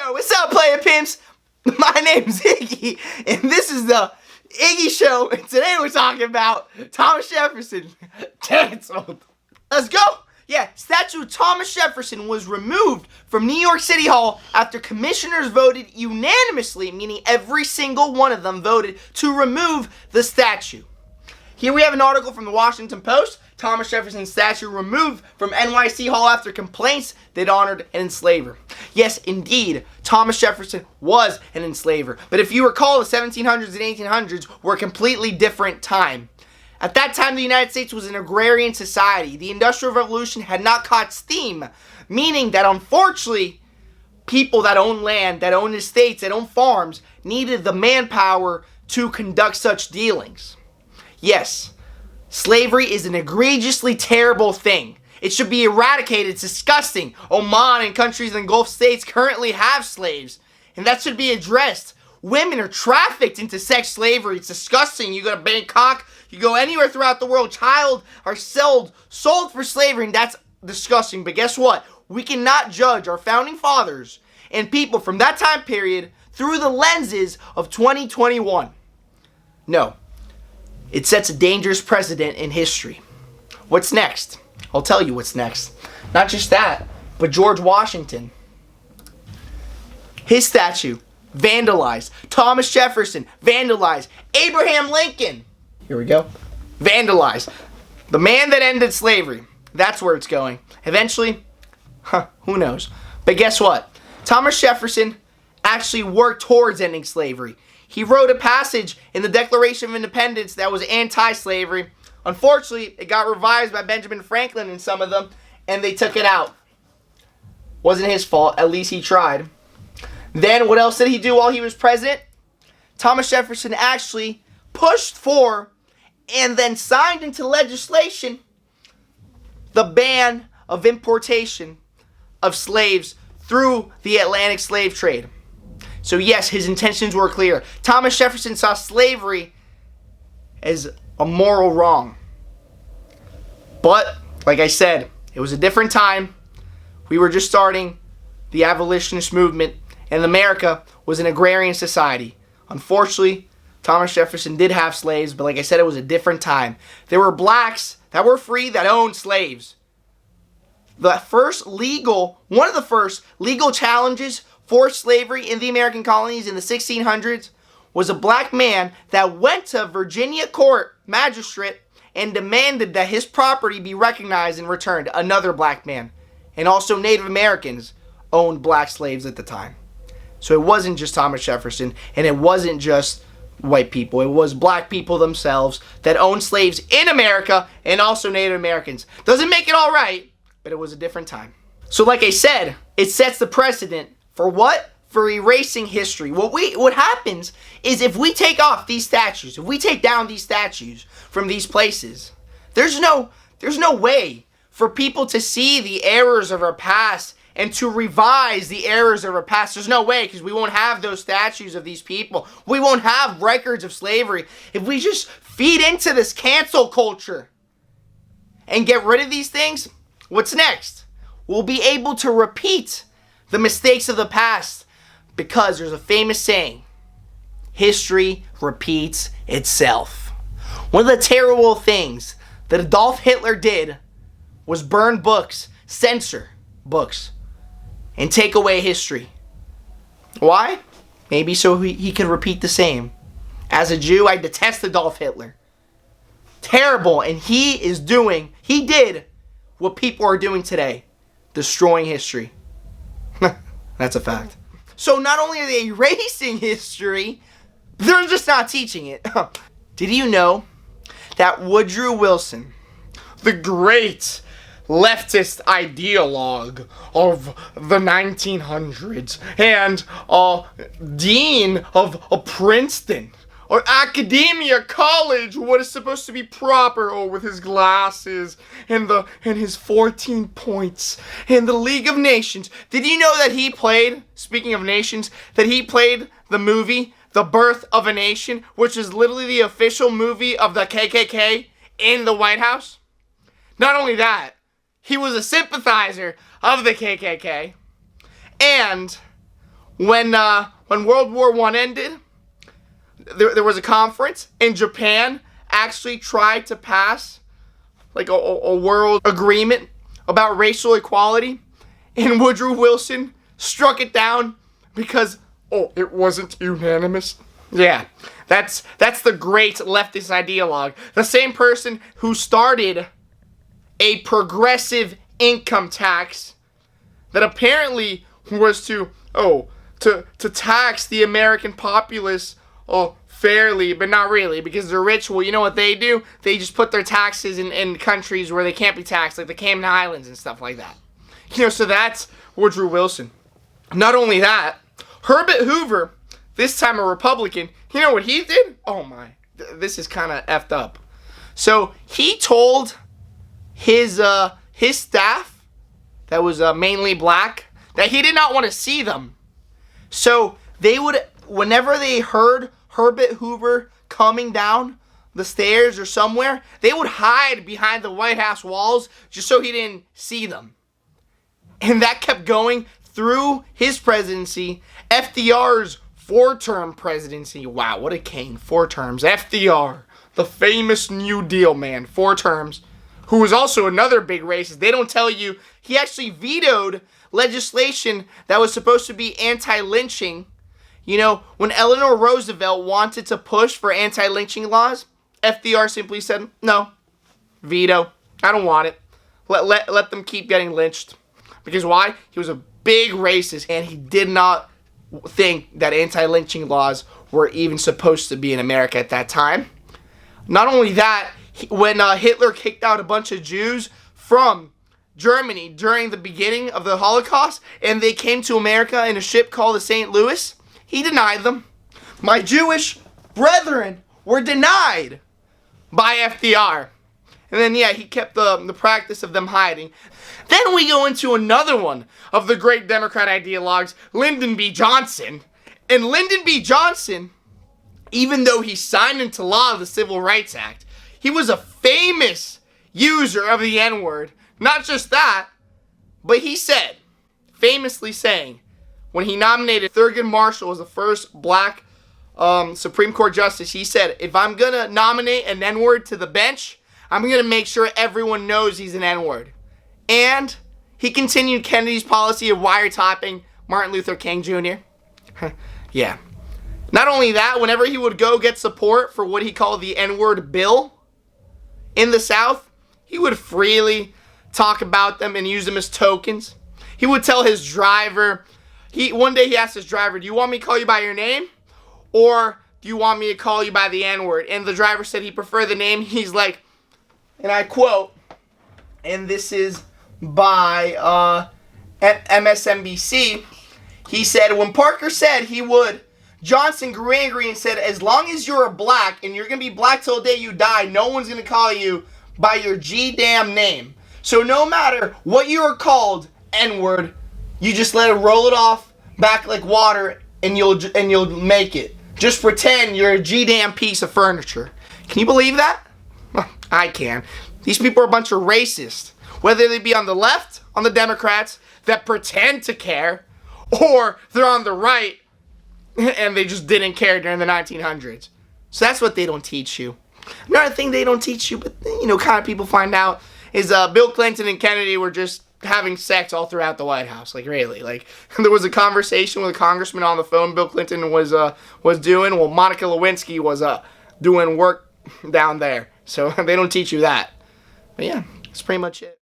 Yo, what's up, player pimps? My name's Iggy, and this is the Iggy Show, and today we're talking about Thomas Jefferson. Canceled. Let's go! Yeah, statue of Thomas Jefferson was removed from New York City Hall after commissioners voted unanimously, meaning every single one of them voted to remove the statue. Here we have an article from the Washington Post. Thomas Jefferson statue removed from NYC Hall after complaints that honored an enslaver. Yes, indeed, Thomas Jefferson was an enslaver. But if you recall, the 1700s and 1800s were a completely different time. At that time, the United States was an agrarian society. The Industrial Revolution had not caught steam, meaning that unfortunately, people that own land, that own estates, that own farms, needed the manpower to conduct such dealings. Yes, slavery is an egregiously terrible thing. It should be eradicated. It's disgusting. Oman and countries in the Gulf states currently have slaves, and that should be addressed. Women are trafficked into sex slavery. It's disgusting. You go to Bangkok, you go anywhere throughout the world, child are sold for slavery, and that's disgusting. But guess what? We cannot judge our founding fathers and people from that time period through the lenses of 2021. No. It sets a dangerous precedent in history. What's next? I'll tell you what's next. Not just that, but George Washington. His statue, vandalized. Thomas Jefferson, vandalized. Abraham Lincoln, here we go, vandalized. The man that ended slavery. That's where it's going. Eventually, who knows? But guess what? Thomas Jefferson actually worked towards ending slavery. He wrote a passage in the Declaration of Independence that was anti-slavery. Unfortunately, it got revised by Benjamin Franklin and some of them, and they took it out. Wasn't his fault. At least he tried. Then, what else did he do while he was president? Thomas Jefferson actually pushed for and then signed into legislation the ban of importation of slaves through the Atlantic slave trade. So yes, his intentions were clear. Thomas Jefferson saw slavery as a moral wrong. But, like I said, it was a different time. We were just starting the abolitionist movement, and America was an agrarian society. Unfortunately, Thomas Jefferson did have slaves, but like I said, it was a different time. There were blacks that were free that owned slaves. One of the first legal challenges for slavery in the American colonies in the 1600s was a black man that went to Virginia court magistrate and demanded that his property be recognized and returned. Another black man. And also Native Americans owned black slaves at the time. So it wasn't just Thomas Jefferson, and it wasn't just white people. It was black people themselves that owned slaves in America, and also Native Americans. Doesn't make it all right, but it was a different time. So like I said, it sets the precedent for what? For erasing history. What happens is if we take off these statues, if we take down these statues from these places, there's no way for people to see the errors of our past and to revise the errors of our past. There's no way, because we won't have those statues of these people. We won't have records of slavery. If we just feed into this cancel culture and get rid of these things, what's next? We'll be able to repeat the mistakes of the past, because there's a famous saying, history repeats itself. One of the terrible things that Adolf Hitler did was burn books, censor books, and take away history. Why? Maybe so he could repeat the same. As a Jew, I detest Adolf Hitler. Terrible, and he did what people are doing today, destroying history. That's a fact. So not only are they erasing history, they're just not teaching it. Did you know that Woodrow Wilson, the great leftist ideologue of the 1900s and dean of Princeton, or Academia College, what is supposed to be proper, with his glasses and his 14 points and the League of Nations. Did you know that he played, speaking of nations, that he played the movie The Birth of a Nation, which is literally the official movie of the KKK in the White House? Not only that, he was a sympathizer of the KKK. And when World War I ended, there was a conference, and Japan actually tried to pass like a world agreement about racial equality, and Woodrow Wilson struck it down because, it wasn't unanimous. Yeah, that's the great leftist ideologue. The same person who started a progressive income tax that apparently was to tax the American populace fairly, but not really, because they're rich. Well, you know what they do? They just put their taxes in countries where they can't be taxed, like the Cayman Islands and stuff like that. So that's Woodrow Wilson. Not only that, Herbert Hoover, this time a Republican, you know what he did? Oh my, this is kind of effed up. So he told his staff that was mainly black that he did not want to see them. So they would, whenever they heard Herbert Hoover coming down the stairs or somewhere, they would hide behind the White House walls just so he didn't see them. And that kept going through his presidency. FDR's 4-term presidency. Wow, what a king. 4 terms. FDR, the famous New Deal man. 4 terms. Who was also another big racist. They don't tell you he actually vetoed legislation that was supposed to be anti-lynching. When Eleanor Roosevelt wanted to push for anti-lynching laws, FDR simply said, no, veto. I don't want it. Let them keep getting lynched. Because why? He was a big racist, and he did not think that anti-lynching laws were even supposed to be in America at that time. Not only that, when Hitler kicked out a bunch of Jews from Germany during the beginning of the Holocaust, and they came to America in a ship called the St. Louis, he denied them. My Jewish brethren were denied by FDR. And then, he kept the practice of them hiding. Then we go into another one of the great Democrat ideologues, Lyndon B. Johnson. And Lyndon B. Johnson, even though he signed into law the Civil Rights Act, he was a famous user of the N-word. Not just that, but he said, famously saying, when he nominated Thurgood Marshall as the first black Supreme Court justice, he said, if I'm going to nominate an N-word to the bench, I'm going to make sure everyone knows he's an N-word. And he continued Kennedy's policy of wiretapping Martin Luther King Jr. Yeah. Not only that, whenever he would go get support for what he called the N-word bill in the South, he would freely talk about them and use them as tokens. He would tell his driver, one day he asked his driver, do you want me to call you by your name? Or do you want me to call you by the N-word? And the driver said he preferred the name. He's like, and I quote, and this is by MSNBC, he said, when Parker said he would, Johnson grew angry and said, as long as you're a black, and you're going to be black till the day you die, no one's going to call you by your G-damn name. So no matter what you are called, N-word, you just let it roll it off back like water, and you'll make it. Just pretend you're a G-damn piece of furniture. Can you believe that? I can. These people are a bunch of racists. Whether they be on the left, on the Democrats, that pretend to care, or they're on the right, and they just didn't care during the 1900s. So that's what they don't teach you. Another thing they don't teach you, but kind of people find out, is Bill Clinton and Kennedy were just having sex all throughout the White House. Like, really. Like, there was a conversation with a congressman on the phone Bill Clinton was doing. Well, Monica Lewinsky was doing work down there. So they don't teach you that. But yeah, that's pretty much it.